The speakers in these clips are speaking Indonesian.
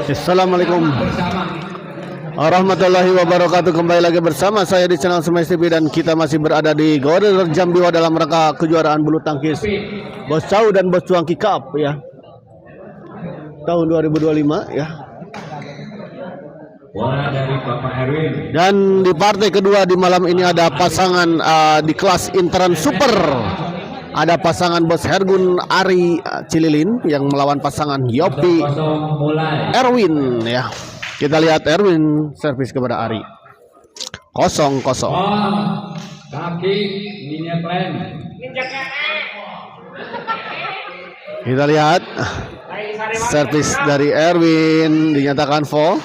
Assalamualaikum warahmatullahi wabarakatuh. Kembali lagi bersama saya di channel Smash TV dan kita masih berada di Gor Jambiwa dalam rangka kejuaraan bulu tangkis Bos Cau dan Bos Cuangki Cup ya tahun 2025 ya. Dari Bapak Erwin. Dan di partai kedua di malam ini ada pasangan di kelas intern super. Ada pasangan Bos Hergun Ari Cililin yang melawan pasangan Yopi Erwin ya. Kita lihat Erwin servis kepada Ari. 0-0. Kaki Ninja Clan. Kita lihat servis dari Erwin dinyatakan foul.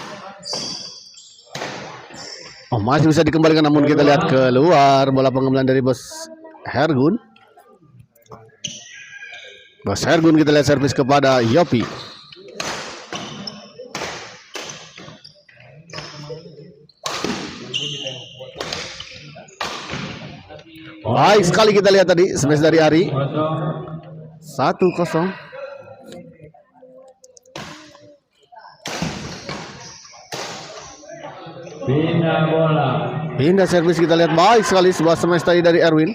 Oh, masih bisa dikembalikan namun kita lihat keluar bola pengembangan dari Bos Hergun. Bos Hergun kita lihat servis kepada Yopi. Baik sekali kita lihat tadi smash dari Ari. 1-0. Pindah bola. Pindah servis kita lihat baik sekali sebuah smash tadi dari Erwin.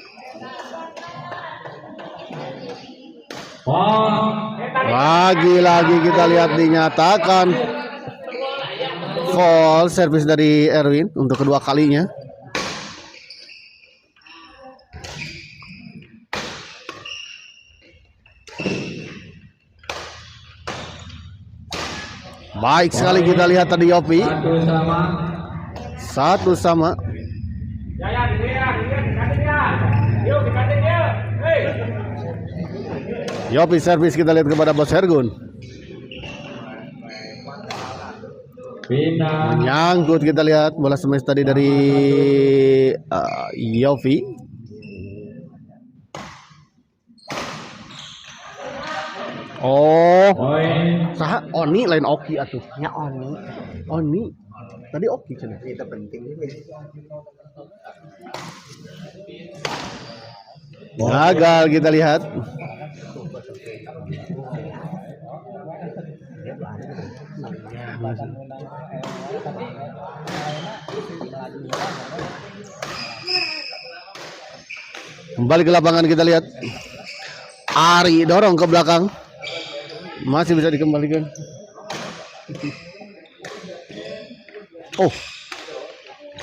Lagi-lagi kita lihat dinyatakan foul servis dari Erwin untuk kedua kalinya. Baik sekali kita lihat tadi Yopi. Satu sama. Yopi servis kita lihat kepada Bos Hergun. Menyangkut kita lihat bola smash tadi dari Yopi. Oh, sah Oni lain Oki atuh. Ya Oni. Oni. Tadi Oki cenah. Itu penting. Gagal kita lihat. Kembali ke lapangan kita lihat. Ari dorong ke belakang. Masih bisa dikembalikan. Oh,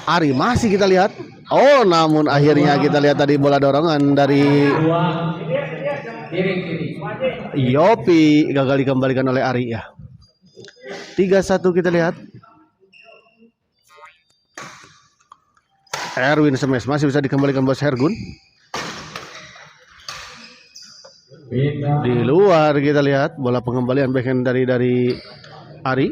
Ari masih kita lihat. Oh, namun akhirnya kita lihat tadi bola dorongan dari Yopi gagal dikembalikan oleh Ari ya. 3-1 kita lihat. Erwin smash masih bisa dikembalikan Bos Hergun. Di luar kita lihat bola pengembalian backhand dari Ari.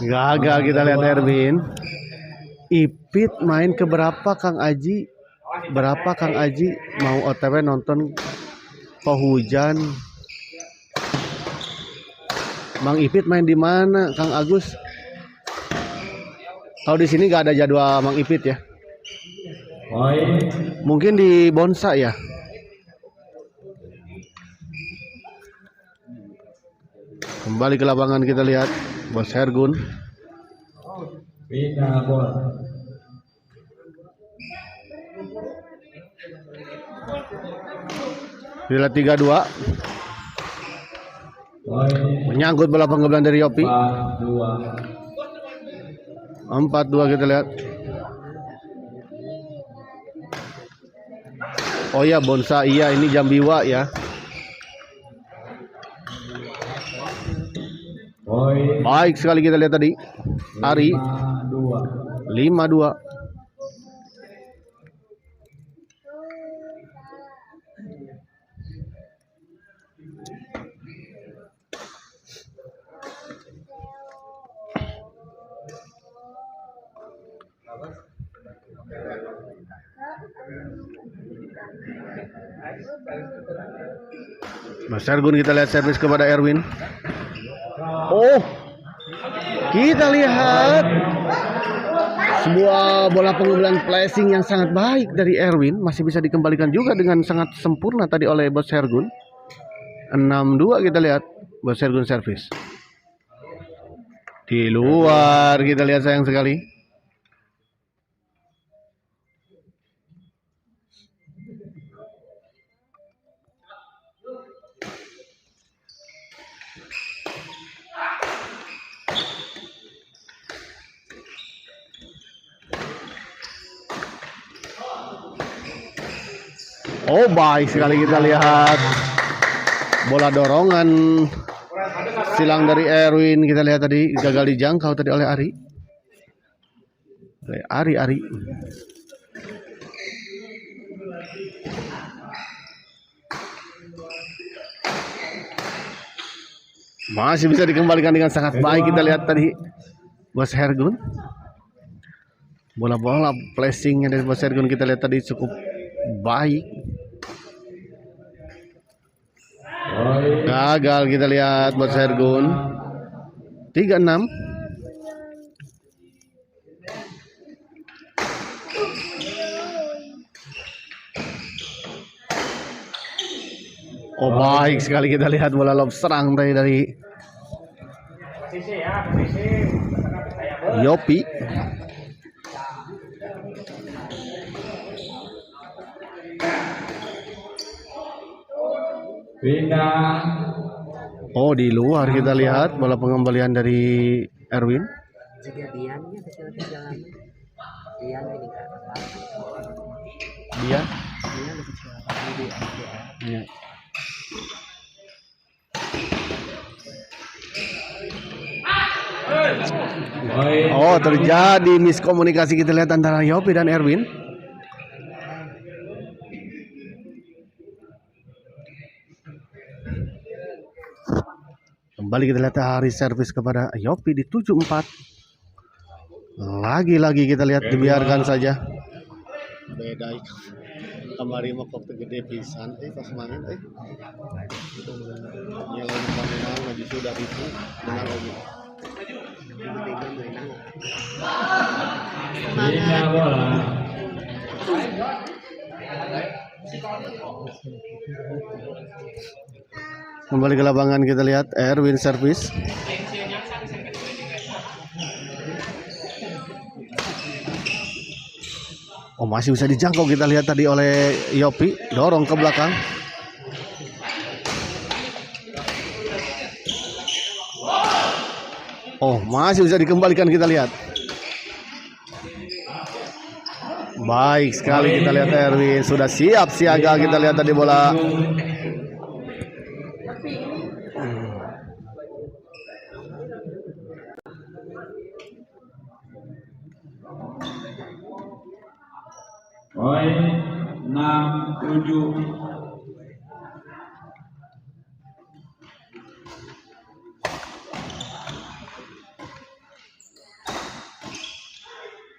Gagal kita lihat Erwin. Ipit main ke berapa Kang Aji? Berapa Kang Aji mau OTW nonton Hujan? Mang Ipit main di mana Kang Agus? Kalau di sini nggak ada jadwal Mang Ipit ya. Mungkin di Bonsa ya. Kembali ke lapangan kita lihat Bos Hergun. Pindah bola. Bila 3-2. Menyangkut bola penggembleng dari Yopi. 4-2 kita lihat. Oh ya Bonsa, iya ini Jambiwa ya. Baik sekali kita lihat tadi Ari 5-2. Mas Ergun kita lihat servis kepada Erwin. Oh, kita lihat Sebuah bola pengumpulan flashing yang sangat baik dari Erwin, masih bisa dikembalikan juga dengan sangat sempurna tadi oleh Bos Hergun. 6-2 kita lihat Bos Hergun servis. Di luar kita lihat, sayang sekali. Oh, baik sekali kita lihat bola dorongan silang dari Erwin. Kita lihat tadi gagal dijangkau tadi oleh Ari. Ari. Masih bisa dikembalikan dengan sangat baik. Kita lihat tadi Bos Hergun. Bola-bola flashingnya dari Bos Hergun kita lihat tadi cukup baik. Gagal kita lihat Bos Hergun. 3-6. Oh, baik sekali kita lihat bola lob serang dari Yopi. Pindah. Oh, di luar kita lihat bola pengembalian dari Erwin. Dia. Ya. Oh, terjadi miskomunikasi kita lihat antara Yopi dan Erwin. Kembali kita lihat Hari servis kepada Yopi di 7-4. Lagi-lagi kita lihat dibiarkan saja. Beda kemarin mau kok gede pisan pas main nyalain pemain maju sudah itu benar lagi. Pindah bola. Kembali ke lapangan kita lihat Erwin servis. Oh, masih bisa dijangkau kita lihat tadi oleh Yopi, dorong ke belakang. Oh, masih bisa dikembalikan kita lihat. Baik sekali kita lihat Erwin sudah siap siaga kita lihat tadi bola. Poin 6-7.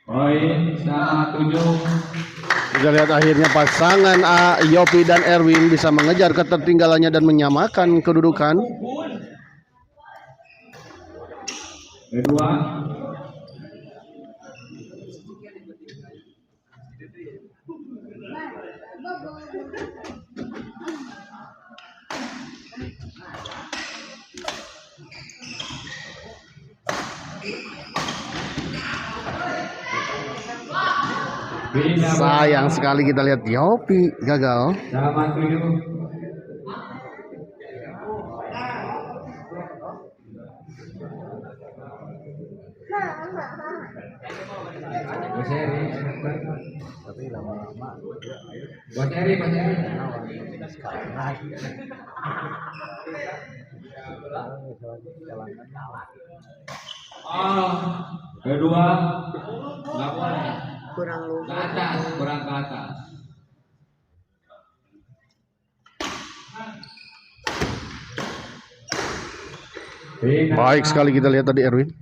Poin 7. Kita lihat akhirnya pasangan Yopi dan Erwin bisa mengejar ketertinggalannya dan menyamakan kedudukan. Kedua. Sayang sekali kita lihat Yopi gagal. Sama 7. Tapi lama-lama. Buat Eri. Kedua nggak boleh. Kurang ke atas. Baik sekali kita lihat tadi Erwin.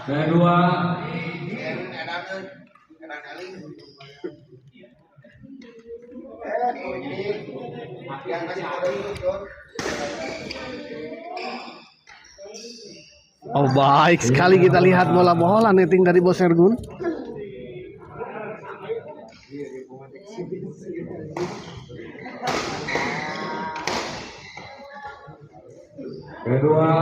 Kedua. Oh, baik sekali kita lihat bola-bola netting dari Bos Hergun. Kedua.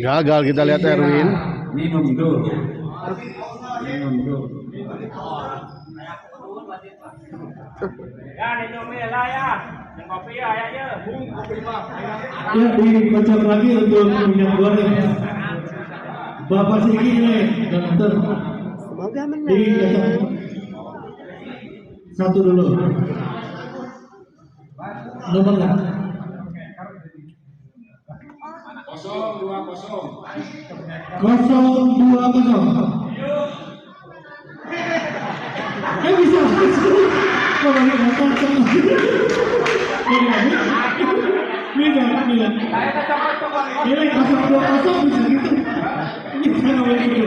Gagal kita lihat Erwin. Minum dulu. Minum dulu. Ya, minum lah ya. Yang kopi ya, ya. Kopi mah. Ya, dikocok lagi untuk minyak goreng. Bapak Sigi nih, dokter. Semoga menang. Dikocok. Satu dulu. Nomor nggak? 0-2-0. 0-2-0. Bisa. Kalau lagi datang sama. Bila. Ini 0-2-0 bisa gitu. Bisa namanya gitu.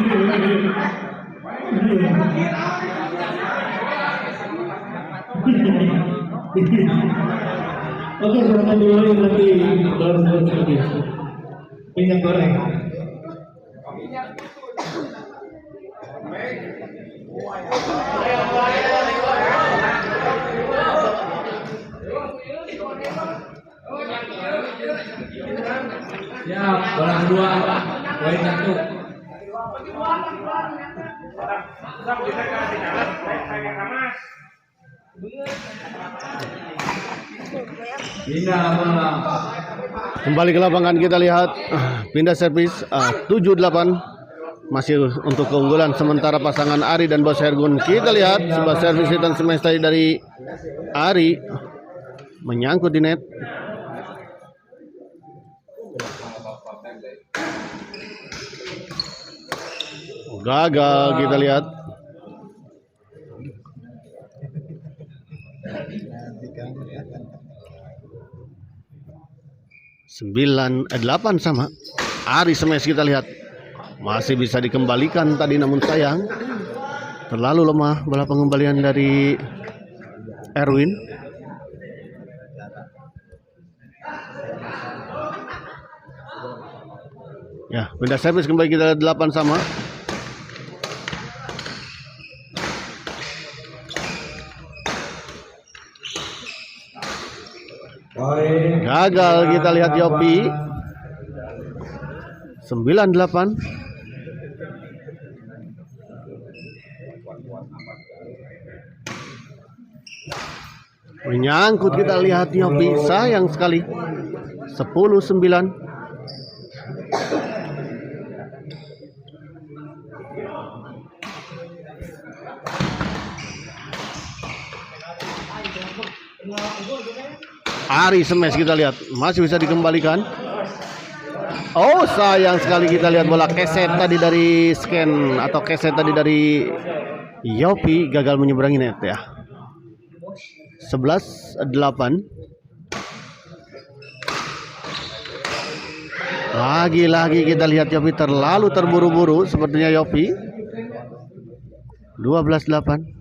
Oke, silakan dimulai nanti baru lagi. Minyak goreng. Ya, bola kedua. Poin 1. Pindah bola. Kembali ke lapangan kita lihat pindah servis 7-8 masih untuk keunggulan sementara pasangan Ari dan Bos Hergun. Kita lihat sebuah servis hitam semesta dari Ari menyangkut di net. Gagal kita lihat. 9-8 sama Ari smash kita lihat masih bisa dikembalikan tadi, namun sayang terlalu lemah bola pengembalian dari Erwin. Ya, pindah servis kembali kita lihat 8 sama. Gagal kita lihat Yopi. 9-8. Menyangkut kita lihat Yopi, sayang sekali. 10-9. Ari smash kita lihat masih bisa dikembalikan. Oh, sayang sekali kita lihat bola keset tadi dari scan atau keset tadi dari Yopi gagal menyeberangi net ya. 11-8. Lagi-lagi kita lihat Yopi terlalu terburu-buru sepertinya Yopi. 12-8.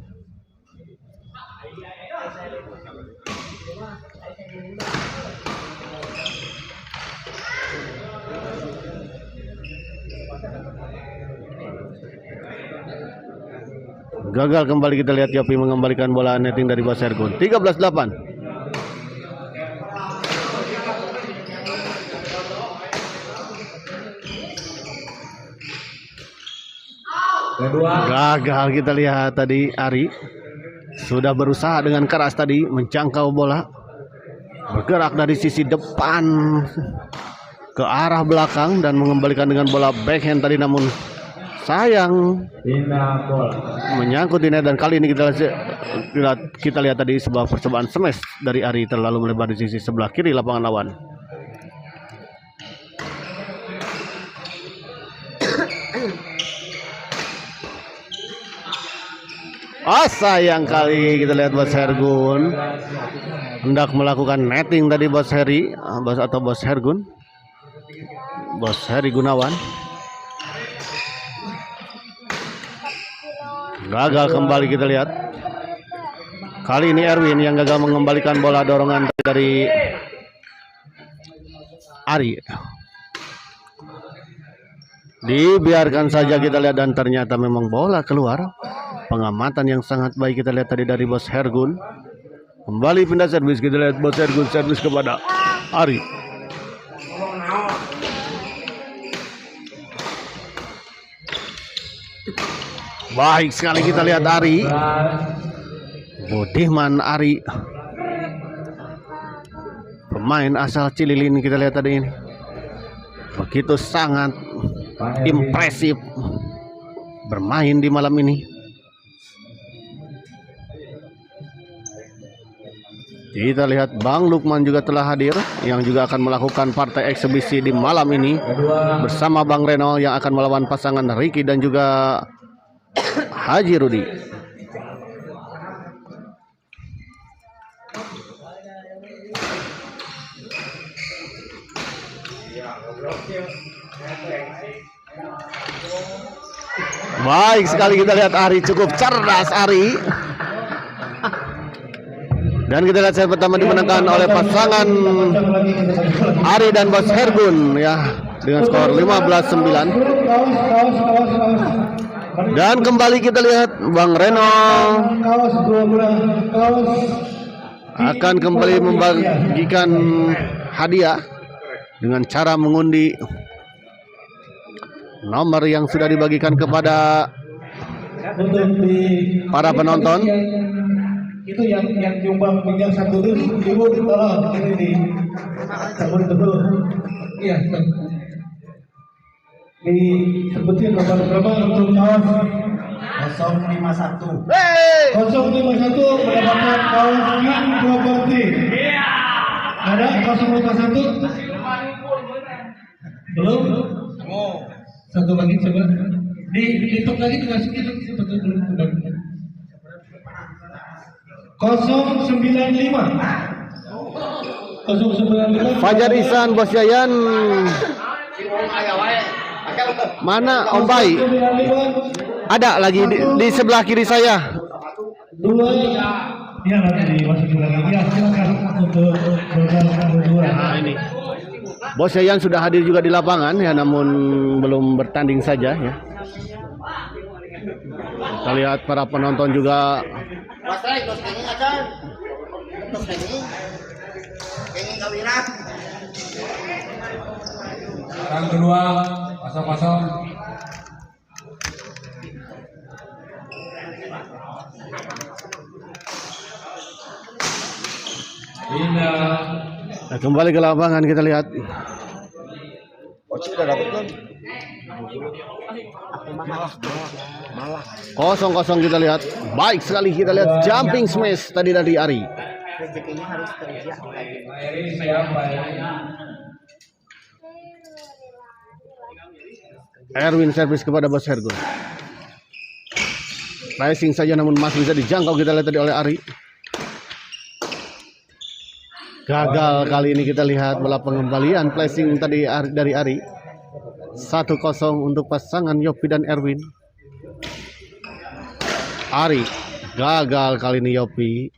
Gagal kembali kita lihat Yopi mengembalikan bola netting dari Bos Hergun. 13-8. Kedua. Gagal kita lihat tadi Ari sudah berusaha dengan keras tadi menjangkau bola, bergerak dari sisi depan ke arah belakang dan mengembalikan dengan bola backhand tadi, namun sayang Bina bola. menyangkut di net, dan kali ini kita lihat tadi sebuah percobaan smash dari Ari terlalu melebar di sisi sebelah kiri lapangan lawan. Sayang kali kita lihat Bos Hergun hendak melakukan netting tadi Bos Heri, Bos Hergun, Bos Heri Gunawan. Gagal kembali kita lihat. Kali ini Erwin yang gagal mengembalikan bola dorongan dari Ari. Dibiarkan saja kita lihat, dan ternyata memang bola keluar. Pengamatan yang sangat baik kita lihat tadi dari Bos Hergun. Kembali pindah servis, kita lihat Bos Hergun servis kepada Ari. Baik sekali kita lihat Ari. Budiman Ari, pemain asal Cililin kita lihat tadi ini. Begitu sangat impresif bermain di malam ini. Kita lihat Bang Lukman juga telah hadir, yang juga akan melakukan partai eksebisi di malam ini bersama Bang Reno yang akan melawan pasangan Ricky dan juga Haji Rudi. Baik sekali kita lihat Ari, cukup cerdas Ari. Dan kita lihat set pertama dimenangkan oleh pasangan Ari dan Bos Hergun ya, dengan skor 15-9. Dan kembali kita lihat Bang Reno akan kembali membagikan hadiah dengan cara mengundi nomor yang sudah dibagikan kepada para penonton. Itu yang nyumbang minyak 1 ribu tolong ini di cabut dulu. Iya. Disebutin nomor berapa untuk kaos 051. 051 mendapatkan kaos King Property. Ada 051? Belum? Satu lagi coba. Dihitung lagi dimasukin betul belum. 095. Fajar Ihsan, Bos Yayan. Mana Om Bay? Ada lagi di sebelah kiri saya. 2. Ya nanti dimasukin lagi. Ya silakan untuk berdua. Nah, ini. Bos Yayan sudah hadir juga di lapangan ya, namun belum bertanding saja ya. Kita lihat para penonton juga. Orang kedua 0-0. Bina. Nah, kembali ke lapangan kita lihat. Kosong kita lihat. Baik sekali kita lihat jumping smash tadi dari Ari. Rezekinya harus kerja. Erwin servis kepada Bos Hergun. Racing saja namun masih bisa dijangkau kita lihat tadi oleh Ari. Gagal kali ini kita lihat bola pengembalian placing tadi dari Ari. 1-0 untuk pasangan Yopi dan Erwin. Ari gagal kali ini Yopi.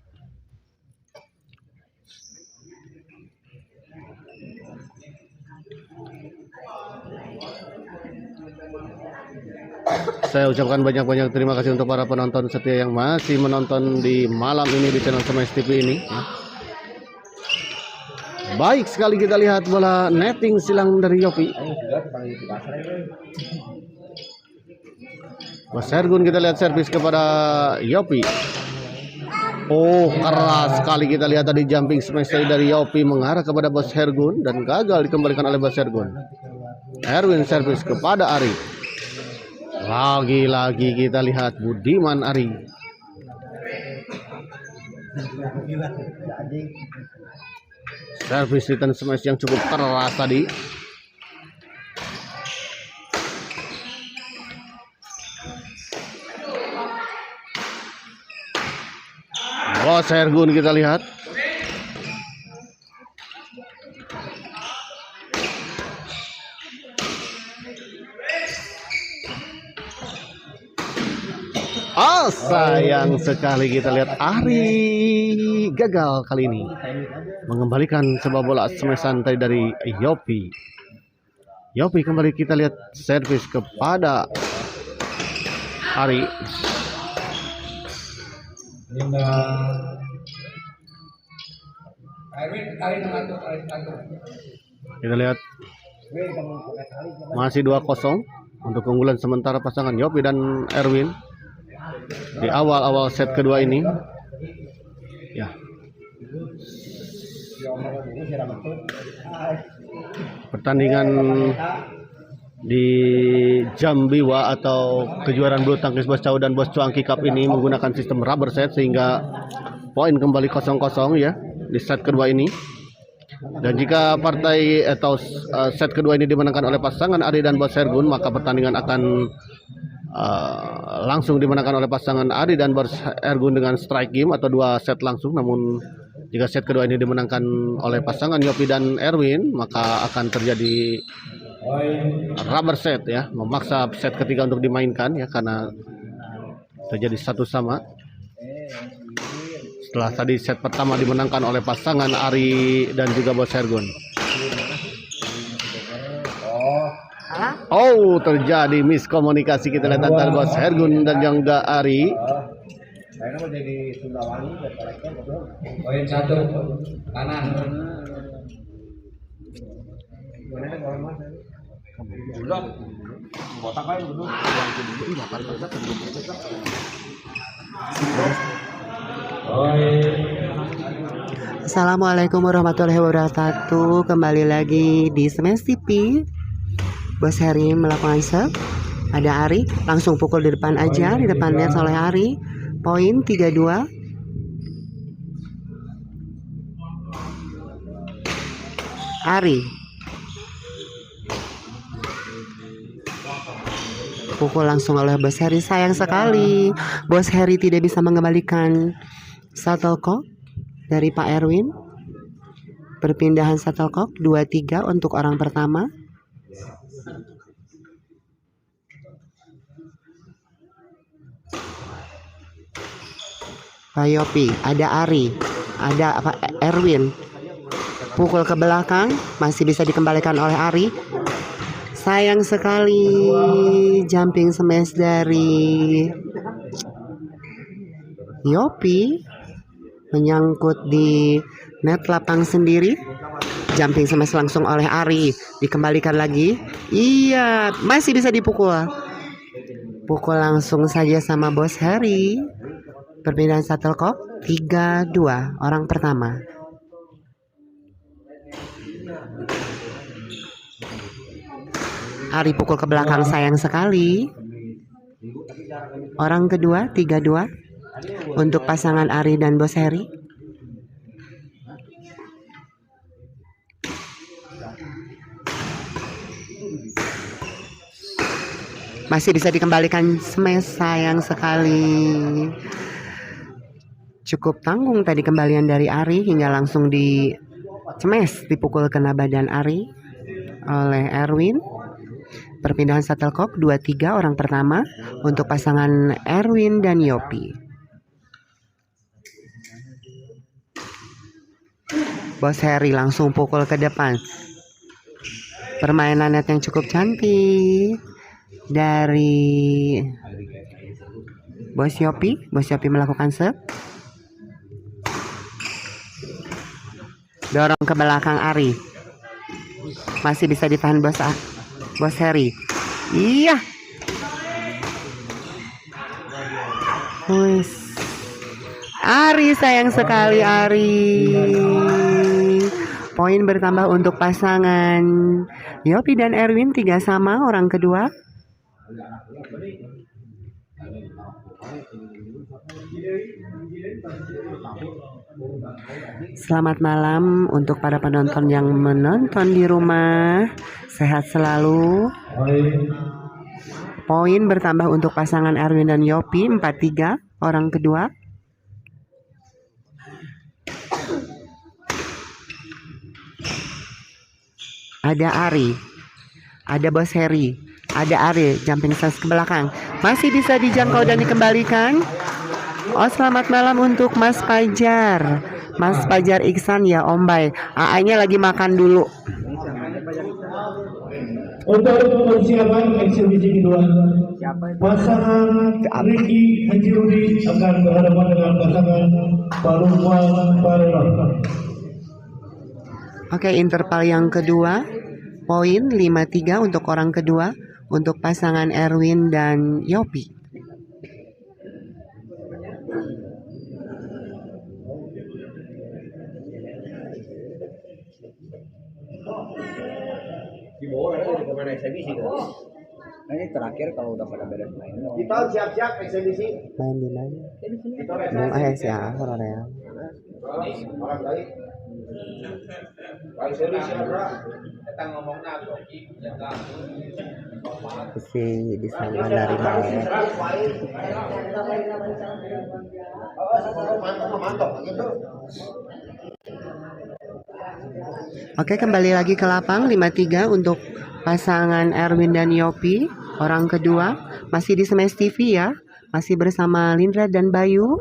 Saya ucapkan banyak-banyak terima kasih untuk para penonton setia yang masih menonton di malam ini di channel Smash TV ini. Baik sekali kita lihat bola netting silang dari Yopi. Bos Hergun kita lihat servis kepada Yopi. Oh, keras sekali kita lihat tadi jumping smash dari Yopi mengarah kepada Bos Hergun dan gagal dikembalikan oleh Bos Hergun. Erwin servis kepada Ari. Lagi-lagi kita lihat Budiman Ari. Servis return smash yang cukup keras tadi. Bos Hergun kita lihat. Sayang sekali kita lihat Ari gagal kali ini mengembalikan sebuah bola smash santai dari Yopi. Yopi kembali kita lihat servis kepada Ari. Kita lihat masih 2-0 untuk keunggulan sementara pasangan Yopi dan Erwin di awal-awal set kedua ini. Ya. Pertandingan di Jambiwa atau kejuaraan bulu tangkis Bos Cau dan Bos Cuangki Cup ini menggunakan sistem rubber set sehingga poin kembali 0-0 ya di set kedua ini. Dan jika partai atau set kedua ini dimenangkan oleh pasangan Ari dan Bos Hergun, maka pertandingan akan langsung dimenangkan oleh pasangan Ari dan Bos Hergun dengan strike game atau 2 set langsung. Namun jika set kedua ini dimenangkan oleh pasangan Yopi dan Erwin, maka akan terjadi rubber set ya, memaksa set ketiga untuk dimainkan ya, karena terjadi 1 sama. Setelah tadi set pertama dimenangkan oleh pasangan Ari dan juga Bos Hergun. Oh, terjadi miskomunikasi kita lihat antara Bos Hergun dan juga Ari. Poin 1 kanan. Assalamualaikum warahmatullahi wabarakatuh. Kembali lagi di Smash TV. Bos Heri melakukan serve. Ada Ari, langsung pukul di depan aja, di depan net oleh Ari. Poin 3-2. Ari pukul langsung oleh Bos Heri. Sayang sekali Bos Heri tidak bisa mengembalikan shuttlecock dari Pak Erwin. Perpindahan shuttlecock 2-3 untuk orang pertama. Pak Yopi, ada Ari, ada Pak Erwin. Pukul ke belakang, masih bisa dikembalikan oleh Ari. Sayang sekali jumping smash dari Yopi menyangkut di net lapang sendiri. Jumping smash langsung oleh Ari, dikembalikan lagi. Iya, masih bisa dipukul. Pukul langsung saja sama Bos Heri. Perbedaan shuttlecock 3-2 orang pertama. Ari pukul ke belakang, sayang sekali. Orang kedua 3-2 untuk pasangan Ari dan Bos Heri. Masih bisa dikembalikan smash, sayang sekali. Cukup tanggung tadi kembalian dari Ari hingga langsung di smash, dipukul kena badan Ari oleh Erwin. Perpindahan shuttlecock 2-3 orang pertama untuk pasangan Erwin dan Yopi. Bos Heri langsung pukul ke depan. Permainan net yang cukup cantik dari Bos Yopi. Bos Yopi melakukan serve. Dorong ke belakang Ari. Masih bisa ditahan Bos Heri. Iya. Wis. Ari, sayang sekali Ari. Poin bertambah untuk pasangan Yopi dan Erwin 3 sama orang kedua. Selamat malam untuk para penonton yang menonton di rumah. Sehat selalu. Poin bertambah untuk pasangan Erwin dan Yopi 4-3 orang kedua. Ada Ari, ada Bos Heri, ada Ari, jumping slice ke belakang. Masih bisa dijangkau dan dikembalikan. Oh, selamat malam untuk Mas Fajar. Mas Fajar Iksan ya Om Bay. AA-nya lagi makan dulu. Untuk persiapan eksibisi kedua, pasangan Ricky Haji Rudi akan berhadapan dengan pasangan Parumwan Parela. Oke, interval yang kedua, poin 5-3 untuk orang kedua, untuk pasangan Erwin dan Yopi. Di bawah ada di pemain eksibisi kan. Nah ini terakhir kalau udah pada beres main. Kita siap-siap eksibisi. Main di mana? Belum ya, ya. Orang baik. Eksibisi apa? Kita ngomongnya Pusing di sana dari bawah. Mantap gitu. Oke, kembali lagi ke lapang 5-3 untuk pasangan Erwin dan Yopi orang kedua. Masih di Smash TV ya. Masih bersama Lindra dan Bayu.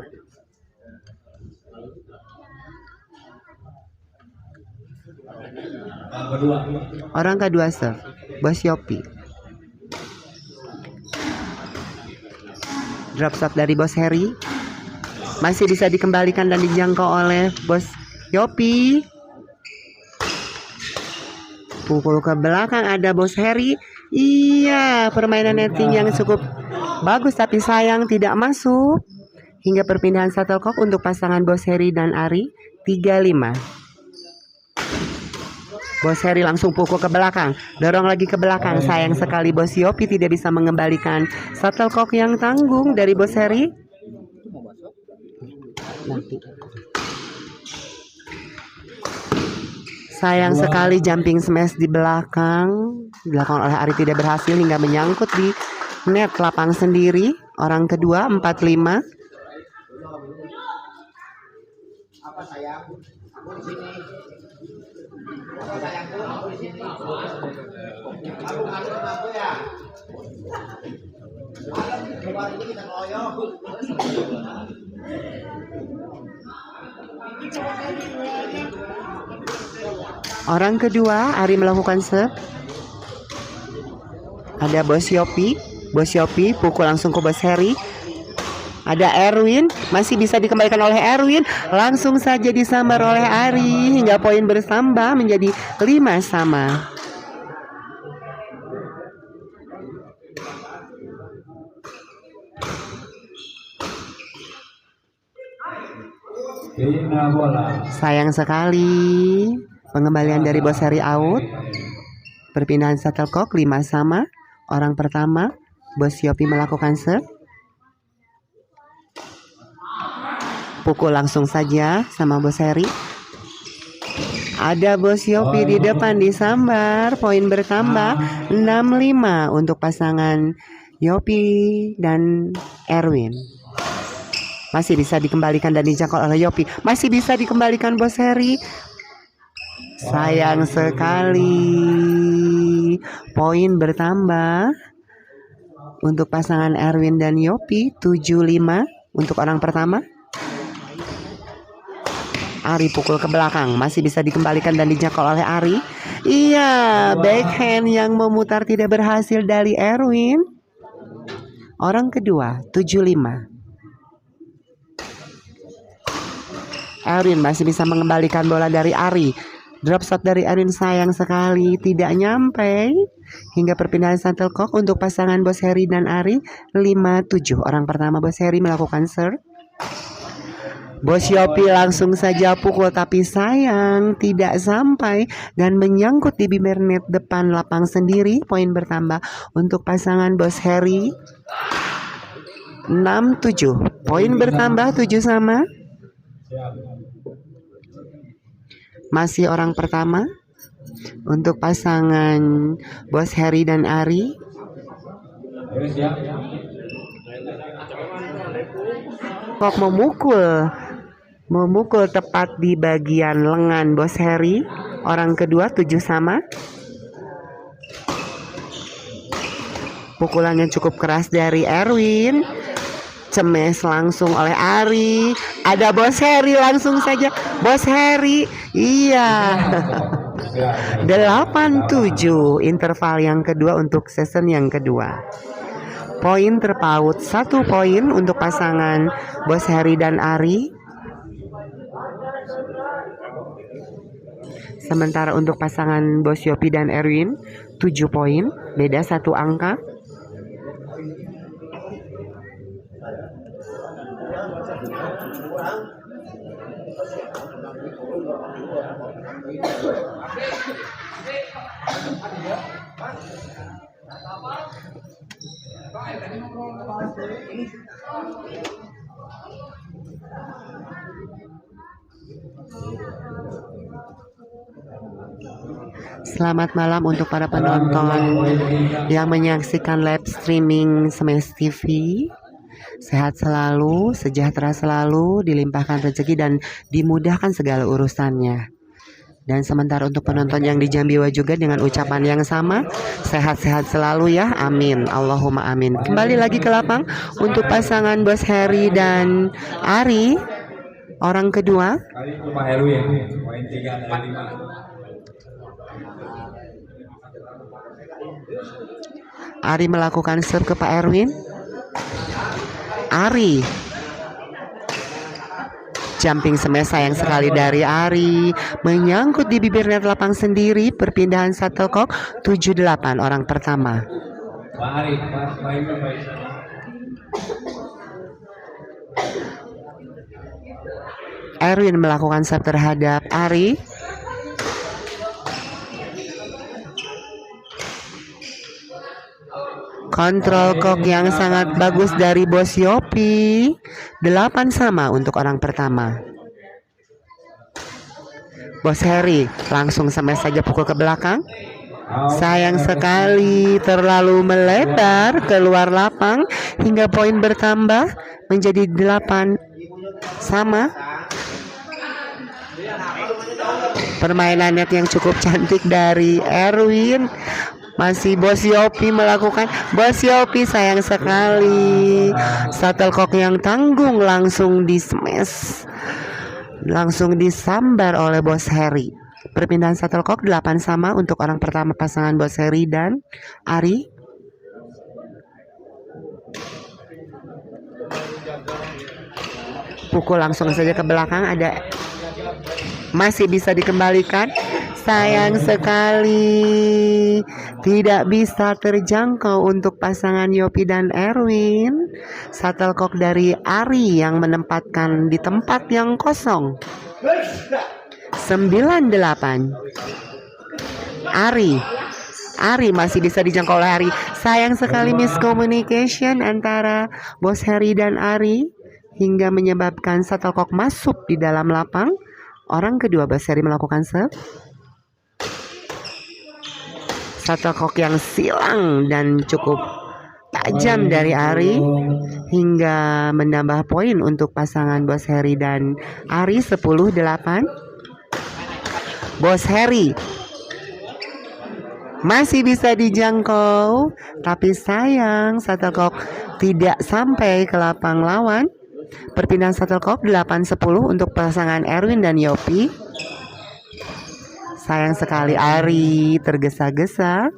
Orang kedua serve Bos Yopi. Drop shot dari Bos Heri. Masih bisa dikembalikan dan dijangkau oleh Bos Yopi. Pukul ke belakang ada Bos Heri. Iya, permainan netting yang cukup bagus tapi sayang tidak masuk. Hingga perpindahan shuttlecock untuk pasangan Bos Heri dan Ari 3-5. Bos Heri langsung pukul ke belakang. Dorong lagi ke belakang. Sayang sekali Bos Yopi tidak bisa mengembalikan shuttlecock yang tanggung dari Bos Heri. Sayang sekali jumping smash di belakang dilakukan oleh Ari tidak berhasil hingga menyangkut di net lapang sendiri. Orang kedua 4-5. Apa sayang? Aku di sini. Apa sayangku? Aku di sini. Aku ya. Coba ini kita keroyok. Orang kedua Ari melakukan serve. Ada Bos Yopi. Bos Yopi pukul langsung ke Bos Heri. Ada Erwin, masih bisa dikembalikan oleh Erwin. Langsung saja disambar oleh Ari hingga poin bertambah menjadi 5-5. Sayang sekali pengembalian dari Bos Heri out. Perpindahan shuttlecock 5-5. Orang pertama Bos Yopi melakukan serve. Pukul langsung saja sama Bos Heri. Ada Bos Yopi di depan disambar. Poin bertambah 6-5 untuk pasangan Yopi dan Erwin. Masih bisa dikembalikan dan dijangkau oleh Yopi. Masih bisa dikembalikan Bos Heri. Sayang sekali. Poin bertambah untuk pasangan Erwin dan Yopi 7-5 untuk orang pertama. Ari pukul ke belakang. Masih bisa dikembalikan dan dijangkau oleh Ari. Iya, backhand yang memutar tidak berhasil dari Erwin. Orang kedua 7-5. Erwin masih bisa mengembalikan bola dari Ari. Drop shot dari Erwin sayang sekali tidak nyampe. Hingga perpindahan shuttlecock untuk pasangan Bos Heri dan Ari 5-7. Orang pertama Bos Heri melakukan serve. Bos Yopi langsung saja pukul tapi sayang tidak sampai dan menyangkut di bibir net depan lapang sendiri. Poin bertambah untuk pasangan Bos Heri 6-7. Poin bertambah 7 sama. Masih orang pertama untuk pasangan Bos Heri dan Ari. Kok memukul tepat di bagian lengan Bos Heri. Orang kedua 7 sama. Pukulannya cukup keras dari Erwin. Cemes langsung oleh Ari. Ada Bos Heri langsung saja. Bos Heri. Iya. 8-7. Interval yang kedua untuk season yang kedua. Poin terpaut 1 poin untuk pasangan Bos Heri dan Ari. Sementara untuk pasangan Bos Yopi dan Erwin 7 poin, beda 1 angka. Selamat malam untuk para penonton yang menyaksikan live streaming Smash TV. Sehat selalu, sejahtera selalu, dilimpahkan rezeki dan dimudahkan segala urusannya. Dan sementara untuk penonton yang di Jambiwa juga dengan ucapan yang sama, sehat-sehat selalu ya, amin, Allahumma amin. Kembali lagi ke lapang untuk pasangan Bos Heri dan Ari, orang kedua. Ari melakukan serve ke Pak Erwin. Ari jumping smash sayang sekali dari Ari, menyangkut di bibir net lapang sendiri. Perpindahan shuttlecock 7-8 orang pertama. Erwin melakukan serve terhadap Ari. Kontrol kok yang sangat bagus dari Bos Yopi. 8 sama untuk orang pertama. Bos Heri langsung smash saja pukul ke belakang. Sayang sekali terlalu melebar keluar lapang hingga poin bertambah menjadi 8 sama. Permainan net yang cukup cantik dari Erwin. Masih Bos Yopi melakukan. Bos Yopi sayang sekali. Shuttlecock yang tanggung langsung di smash. Langsung disambar oleh Bos Heri. Perpindahan shuttlecock 8 sama untuk orang pertama pasangan Bos Heri dan Ari. Pukul langsung saja ke belakang. Ada masih bisa dikembalikan. Sayang sekali tidak bisa terjangkau untuk pasangan Yopi dan Erwin. Shuttlecock dari Ari yang menempatkan di tempat yang kosong. 9-8. Ari masih bisa dijangkau oleh Ari. Sayang sekali miscommunication antara Bos Heri dan Ari hingga menyebabkan shuttlecock masuk di dalam lapang. Orang kedua Bos Heri melakukan serve. Shuttlecock yang silang dan cukup tajam dari Ari hingga menambah poin untuk pasangan Bos Heri dan Ari 10-8. Bos Heri masih bisa dijangkau tapi sayang shuttlecock tidak sampai ke lapang lawan. Perpindahan shuttlecock 8-10 untuk pasangan Erwin dan Yopi. Sayang sekali Ari tergesa-gesa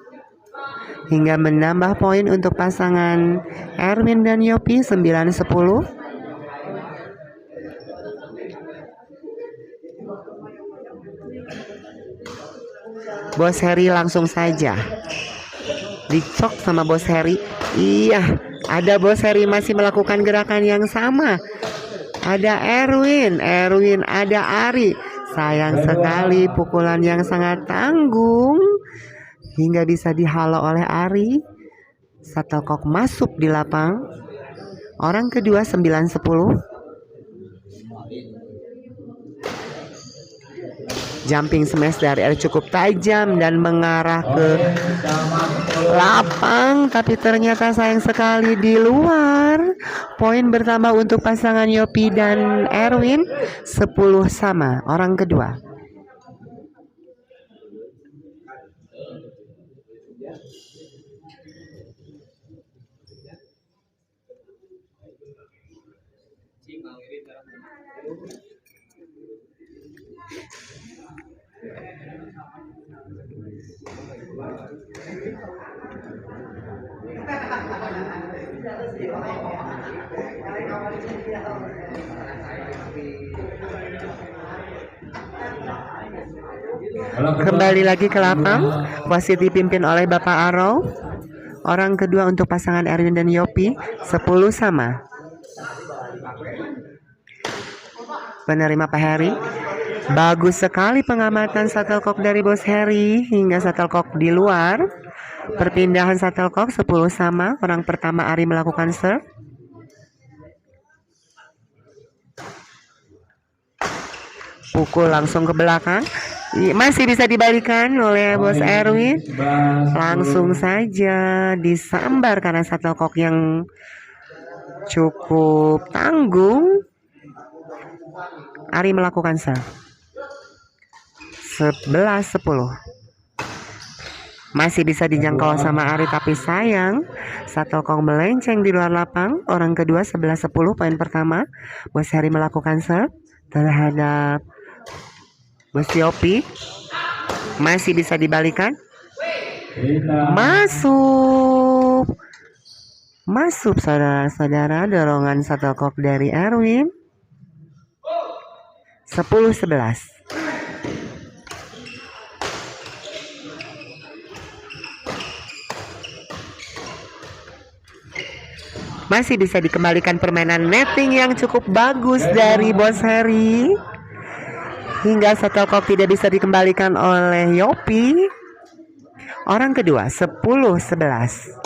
hingga menambah poin untuk pasangan Erwin dan Yopi 9-10. Bos Heri langsung saja dicok sama Bos Heri. Iya, ada Bos Heri masih melakukan gerakan yang sama. Ada Erwin, ada Ari. Sayang sekali pukulan yang sangat tanggung hingga bisa dihalau oleh Ari. Shuttlecock masuk di lapang. Orang kedua 9-10. Jumping smash dari Ari cukup tajam dan mengarah ke lapang, tapi ternyata sayang sekali di luar. Poin bertambah untuk pasangan Yopi dan Erwin, 10 sama. Orang kedua. Kembali lagi ke lapang, wasit dipimpin oleh Bapak Arrow. Orang kedua untuk pasangan Erwin dan Yopi, 10 sama. Penerima Pak Heri. Bagus sekali pengamatan shuttlecock dari Bos Heri hingga shuttlecock di luar. Perpindahan shuttlecock 10 sama. Orang pertama Ari melakukan serve. Pukul langsung ke belakang. Masih bisa dibalikan oleh Bos Erwin. Langsung saja disambar karena shuttlecock yang cukup tanggung. Ari melakukan serve. 11-10. Masih bisa dijangkau sama Ari, tapi sayang shuttlecock melenceng di luar lapang. Orang kedua 11-10. Poin pertama Bos Heri melakukan serve terhadap Bos Yopi. Masih bisa dibalikan. Masuk saudara-saudara, dorongan shuttlecock dari Erwin. 10-11. Masih bisa dikembalikan permainan netting yang cukup bagus dari Bos Heri. Hingga shuttlecock tidak bisa dikembalikan oleh Yopi. Orang kedua 10-11.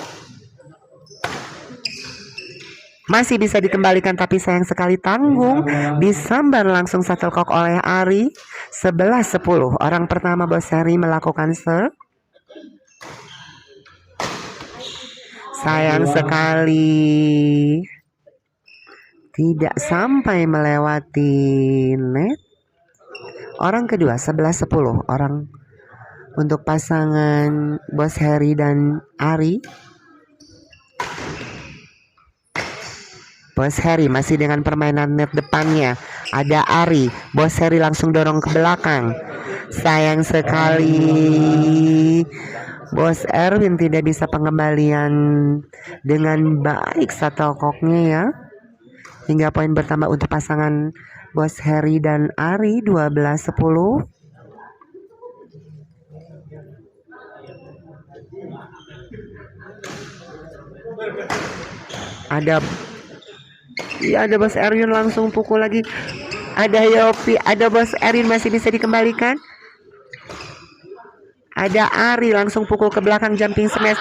Masih bisa dikembalikan tapi sayang sekali tanggung. Disambar langsung shuttlecock oleh Ari. 11-10. Orang pertama Bos Heri melakukan serve. Sayang sekali tidak sampai melewati net. Orang kedua 11-10. Orang untuk pasangan Bos Heri dan Ari. Bos Heri masih dengan permainan net depannya. Ada Ari. Bos Heri langsung dorong ke belakang. Sayang sekali Bos Erwin tidak bisa pengembalian dengan baik shuttlecocknya ya. Hingga poin bertambah untuk pasangan Bos Heri dan Ari 12-10. Ada Bos Erwin langsung pukul lagi. Ada Yopi, ada Bos Erwin masih bisa dikembalikan. Ada Ari langsung pukul ke belakang jumping smash.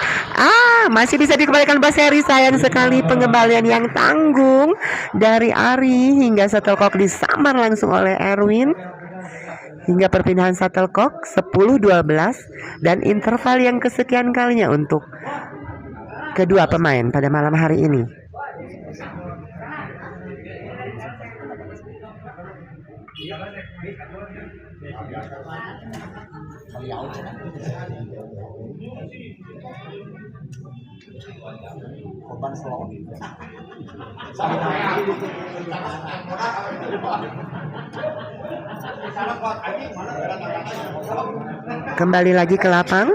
Masih bisa dikembalikan Bos Heri. Sayang sekali pengembalian yang tanggung dari Ari hingga shuttlecock disambar langsung oleh Erwin. Hingga perpindahan shuttlecock 10-12 dan interval yang kesekian kalinya untuk kedua pemain pada malam hari ini. Kembali lagi ke lapang.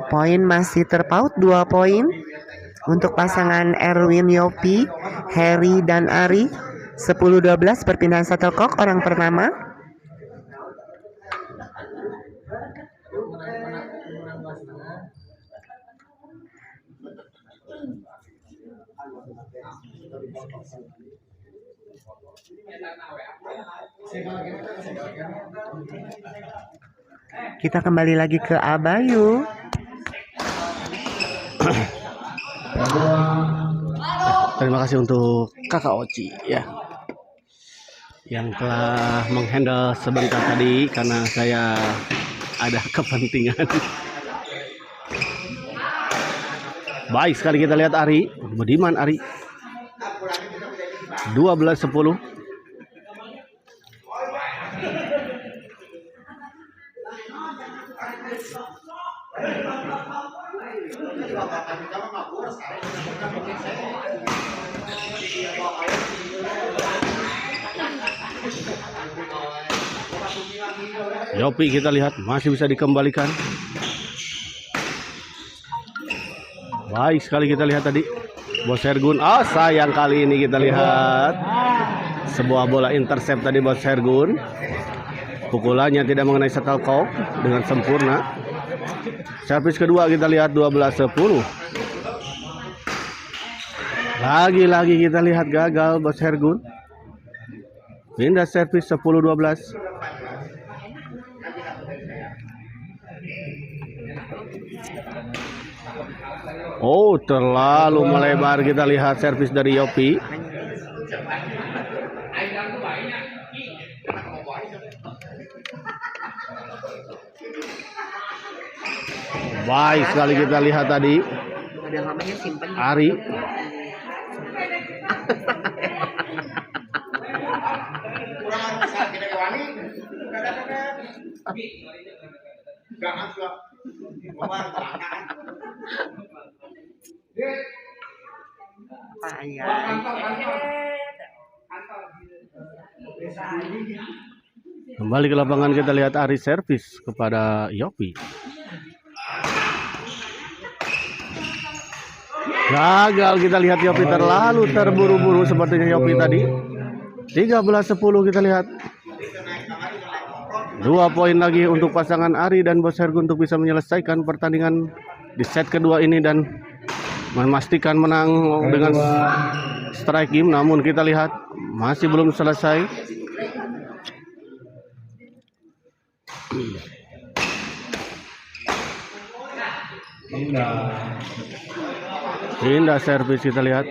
Poin masih terpaut 2 poin untuk pasangan Erwin Yopi, Heri dan Ari. 10-12 perpindahan shuttlecock orang pertama. Kita kembali lagi ke Abayu. Terima kasih untuk Kakak Oci ya, yang telah menghandle sebentar tadi karena saya ada kepentingan. Baik sekali, kita lihat Ari, Budiman Ari 12-10. Yopi kita lihat masih bisa dikembalikan. Baik sekali, kita lihat tadi Bos Hergun. Sayang kali ini kita lihat sebuah bola intercept tadi Bos Hergun. Pukulannya tidak mengenai shuttlecock dengan sempurna. Servis kedua kita lihat 12-10. Lagi-lagi kita lihat gagal Bos Hergun. Pindah servis 10-12. Terlalu melebar, kita lihat servis dari Yopi. Baik sekali, kita lihat tadi Ari. Kembali ke lapangan, kita lihat Ari servis kepada Yopi. Gagal, kita lihat Yopi terlalu terburu-buru sepertinya Yopi tadi. 13-10 kita lihat. 2 poin lagi untuk pasangan Ari dan Bos Hergun untuk bisa menyelesaikan pertandingan di set kedua ini dan memastikan menang dengan strike game. Namun kita lihat masih belum selesai. Pindah servis kita lihat.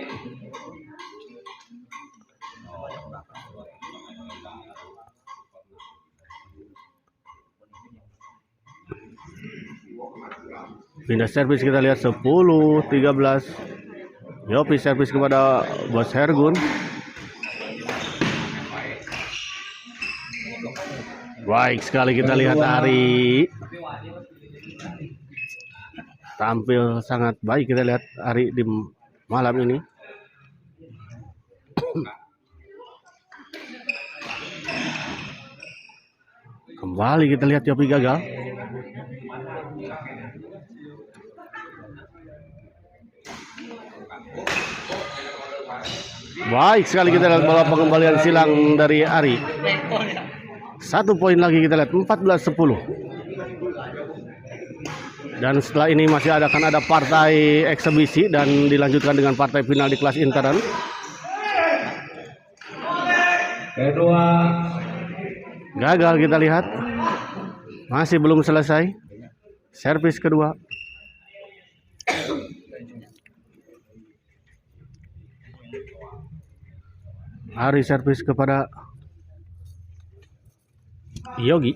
Pindah servis kita lihat 10-13. Yopi servis kepada Bos Hergun. Baik sekali, kita lihat Ari tampil sangat baik. Kita lihat Ari di malam ini. Kembali kita lihat Yopi gagal. Baik sekali, kita lihat bola pengembalian silang dari Ari. 1 poin lagi kita lihat 14-10. Dan setelah ini masih akan ada partai eksebisi dan dilanjutkan dengan partai final di kelas intern. Kedua. Gagal, kita lihat. Masih belum selesai. Servis kedua. Ari servis kepada Yogi.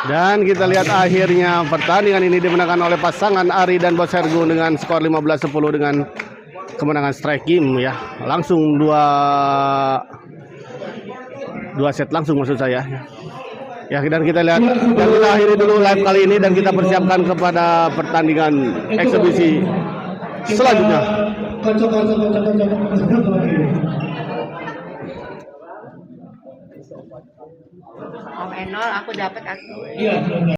Dan kita lihat akhirnya pertandingan ini dimenangkan oleh pasangan Ari dan Bos Hergun dengan skor 15-10 dengan kemenangan strike game ya. Langsung dua set langsung maksud saya. Ya, dan kita lihat dan kita akhiri dulu live kali ini dan kita persiapkan kepada pertandingan eksebisi selanjutnya. Om Enol, aku dapat aku. Iya.